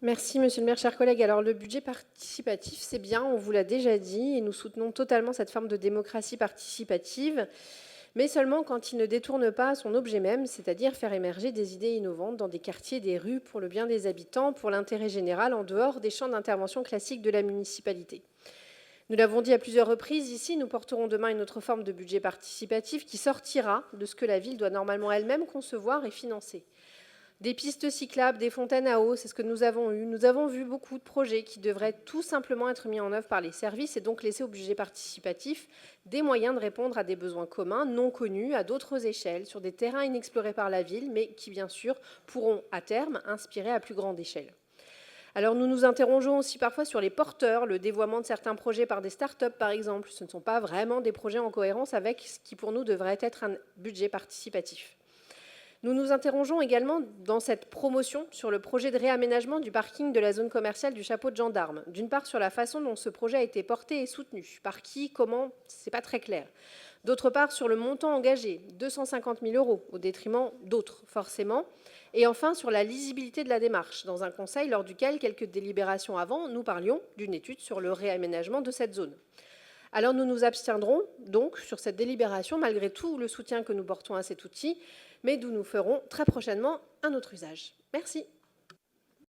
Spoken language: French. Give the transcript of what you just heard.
Merci, monsieur le maire, chers collègues. Alors, le budget participatif, c'est bien, on vous l'a déjà dit, et nous soutenons totalement cette forme de démocratie participative, mais seulement quand il ne détourne pas son objet même, c'est-à-dire faire émerger des idées innovantes dans des quartiers, des rues, pour le bien des habitants, pour l'intérêt général, en dehors des champs d'intervention classiques de la municipalité. Nous l'avons dit à plusieurs reprises, ici, nous porterons demain une autre forme de budget participatif qui sortira de ce que la ville doit normalement elle-même concevoir et financer. Des pistes cyclables, des fontaines à eau, c'est ce que nous avons eu. Nous avons vu beaucoup de projets qui devraient tout simplement être mis en œuvre par les services et donc laisser au budget participatif des moyens de répondre à des besoins communs, non connus, à d'autres échelles, sur des terrains inexplorés par la ville, mais qui, bien sûr, pourront, à terme, inspirer à plus grande échelle. Alors nous nous interrogeons aussi parfois sur les porteurs, le dévoiement de certains projets par des start-up, par exemple. Ce ne sont pas vraiment des projets en cohérence avec ce qui, pour nous, devrait être un budget participatif. Nous nous interrogeons également dans cette promotion sur le projet de réaménagement du parking de la zone commerciale du Chapeau de Gendarme. D'une part, sur la façon dont ce projet a été porté et soutenu. Par qui, comment, ce n'est pas très clair. D'autre part, sur le montant engagé, 250 000 €, au détriment d'autres, forcément. Et enfin, sur la lisibilité de la démarche, dans un conseil lors duquel, quelques délibérations avant, nous parlions d'une étude sur le réaménagement de cette zone. Alors nous nous abstiendrons donc sur cette délibération, malgré tout le soutien que nous portons à cet outil, mais d'où nous ferons très prochainement un autre usage. Merci.